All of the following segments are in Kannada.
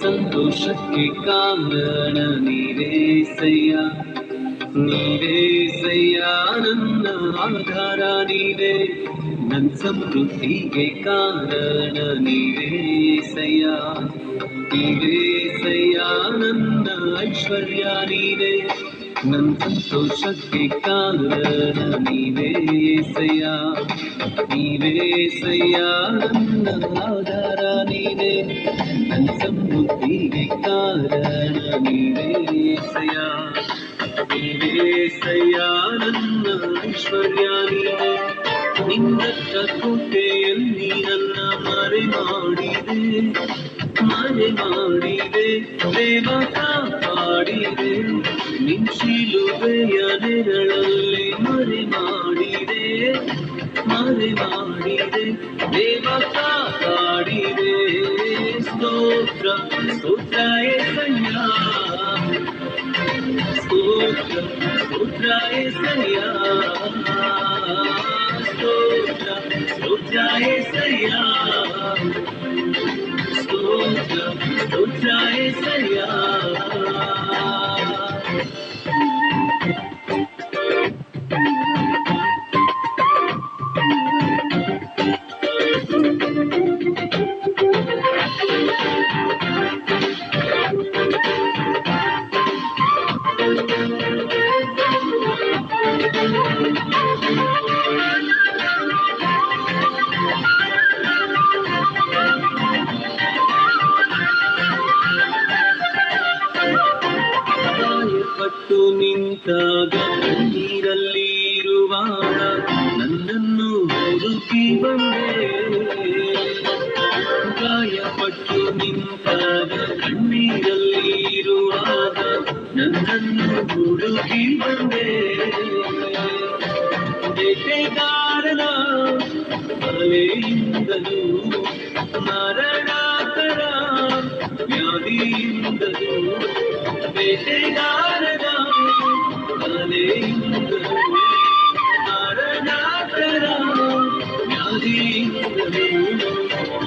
ಸಂತೋಷಕ್ಕೆ ಕಾರಣ ನೀವೇಸಯ್ಯ, ನೀವೇಸಯ್ಯ ನನ್ನ ಆಧಾರ ನೀವೇ, ನನ್ನ ಸಮೃದ್ಧಿಗೆ ಕಾರಣ ನೀವೇಸಯ್ಯ, ನೀವೇಸಯ್ಯ ನನ್ನ ಐಶ್ವರ್ಯ ನೀವೇ, ನನ್ನ ಸಂತೋಷಕ್ಕೆ ಕಾರಣ ನೀವೇಸಯ್ಯ, ನೀವೇಸಯ್ಯ ನನ್ನ ಆಧಾರ ನೀವೇ, ನನ್ನ ಸಮೃದ್ಧಿಗೆ ಕಾರಣ ನೀವೇಸಯ್ಯ, ನೀವೇಸಯ್ಯ ನನ್ನ ಐಶ್ವರ್ಯ ನೀವೇ, ನಿನ್ನ ಕೋಟೆಯಲ್ಲಿ ನನ್ನ ಮರೆ ಮಾಡಿದೆ ದೇವ ಕಾಪಾಡಿದೆ, ನಿನ್ನ ಶಿಲುಬೆಯ ನೆರಳಲ್ಲಿ ಮರೆ ಮಾಡಿದೆ ದೇವ ಕಾಪಾಡಿದೆ. ಸ್ತೋತ್ರ ಸ್ತೋತ್ರ ಏಸಯ್ಯ, ಸ್ತೋತ್ರ ಸ್ತೋತ್ರ ಏಸಯ್ಯ, ಸ್ತೋತ್ರ ಸ್ತೋತ್ರ ಏಸಯ್ಯ, ಸ್ತೋತ್ರ ಸ್ತೋತ್ರ ಏಸಯ್ಯ. ಪಟ್ಟು ನಿಂತಾಗ ಕಣ್ಣೀರಲ್ಲಿ ಇರುವಾಗ ನನ್ನನ್ನು ಹುಡುಕಿ ಬಂದೆ, ಗಾಯಪಟ್ಟು ನಿಂತಾಗ ಕಣ್ಣೀರಲ್ಲಿ ಇರುವಾಗ ನನ್ನನ್ನು ಹುಡುಕಿ ಬಂದೆ, ಬೇಟೆಗಾರನ ಬಲೆಯಿಂದಲೂ ಮರಣಕರ ವ್ಯಾಧಿಯಿಂದಲೂ, ಬೇಟೆಗಾರನ ಬಲೆಯಿಂದಲೂ ಮರಣಕರ ವ್ಯಾಧಿಯಿಂದಲೂ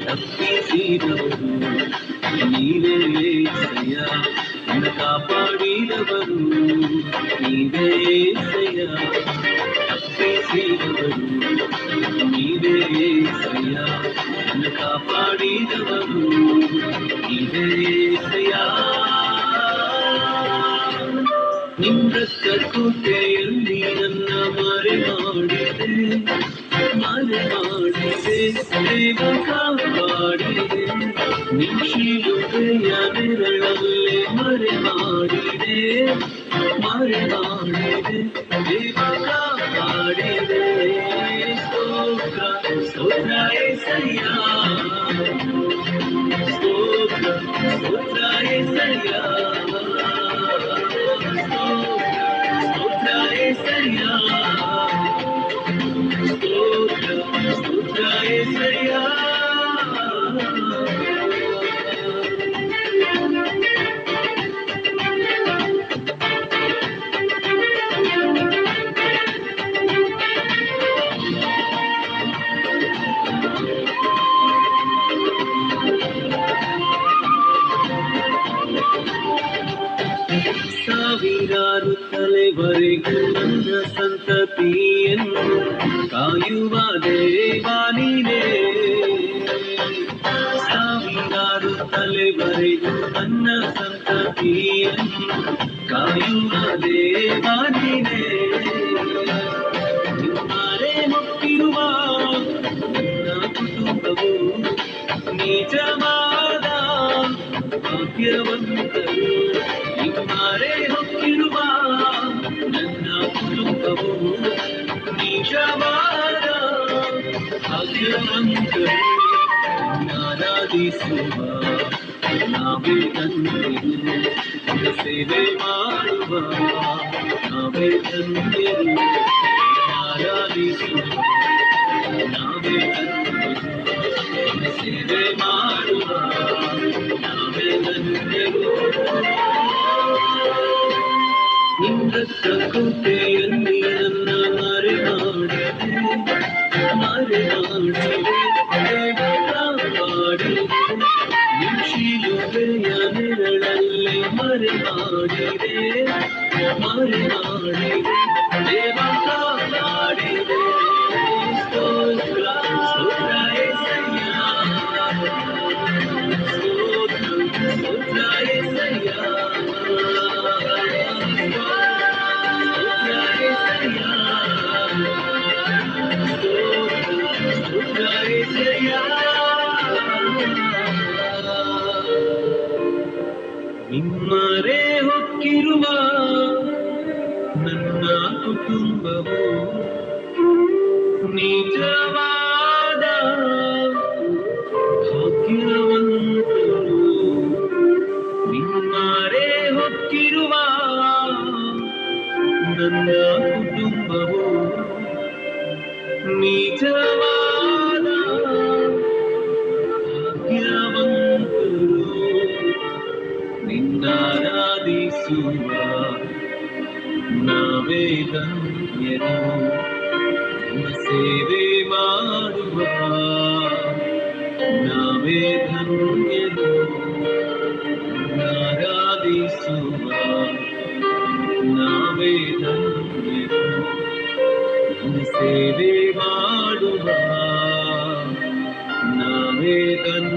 ತಪ್ಪಿಸಿದವರು ನೀವೇಸಯ್ಯ, ನನ್ನ ಕಾಪಾಡಿದವರು ನೀವೇಸಯ್ಯ, ತಪ್ಪಿಸಿದವರು ನೀವೇಸಯ್ಯ, ನನ್ನ ಕಾಪಾಡಿದವರು ನೀವೇಸಯ್ಯ. ನಿನ್ನ ಕೋಟೆಯಲ್ಲಿ ನನ್ನ ಮರೆ ಮಾಡಿದೆ ದೇವ ಕಾಪಾಡಿದೆ, ನಿನ್ನ ಶಿಲುಬೆಯ ನೆರಳಲ್ಲಿ ಮರೆ ಮಾಡಿದೆ ದೇವ ಕಾಪಾಡಿದೆ. ಸ್ತೋತ್ರ ಸ್ತೋತ್ರ ಏಸಯ್ಯ, ಸ್ತೋತ್ರ ಸ್ತೋತ್ರ ಏಸಯ್ಯ, ಸ್ತೋತ್ರ ಏಸಯ್ಯ, ಸ್ತೋತ್ರ ಸ್ತೋತ್ರ ಏಸಯ್ಯ. ಸಾವಿರಾರು ತಲೆವರೆಗೂ ನನ್ನ ಸಂತತಿಯನ್ನು ಕಾಯುವ ದೇವ ನೀನೇ, ಸಾವಿರಾರು ತಲೆವರೆಗೂ ನನ್ನ ಸಂತತಿಯನ್ನು ಕಾಯುವ ದೇವ ನೀನೇ, ನಿಮ್ಮರೆ ಮುಟ್ಟಿರುವ ನನ್ನ ಕುಟುಂಬವು ನಿಜವಾದ ಭಾಗ್ಯವಂತರು, ನಿಮ್ಮರೆ ಹೊಕ್ಕಿರುವ ನನ್ನ ಕುಟುಂಬವು ನಿಜವಾದ ಭಾಗ್ಯವಂತರು, ಆರಾಧಿಸುವ ನಾವೇ ಧನ್ಯರು, ಸೇವೆ ಮಾಡುವ ನಾವೇ ಧನ್ಯರು, ಆರಾಧಿಸುವ ನಾವೇ ಧನ್ಯರು, ಸೇವೆ ಮಾಡುವ ನಾವೇ ಧನ್ಯರು. ನಿನ್ನ ಕೋಟೆಯಲ್ಲಿ ನನ್ನ ಮರೆ ಮಾಡಿದೆ ದೇವ ಕಾಪಾಡಿದೆ, ನಿನ್ನ ಶಿಲುಬೆಯ ಏಸಯ್ಯ. ನಿಮ್ಮರೆ ಹೊಕ್ಕಿರುವ ನನ್ನ ಕುಟುಂಬವು ನಿಜವಾದ ಭಾಗ್ಯವಂತರು. ನಿಮ್ಮರೆ ಹೊಕ್ಕಿರುವ ನನ್ನ ಕುಟುಂಬವು ನಿಜವಾದ ಭಾಗ್ಯವಂತರು. ನಿನ್ನಾರಾಧಿಸುವ ನಾವೇ ಧನ್ಯರು. ನಿನ್ನ ಸೇವೆ ಮಾಡುವ ನಾವೇ ಧನ್ಯರು. ನಿನ್ನಾರಾಧಿಸುವ ನಾವೇ ಧನ್ಯರು. ನಿನ್ನ ಸೇವೆ ಮಾಡುವ ನಾವೇ ಧನ್ಯರು.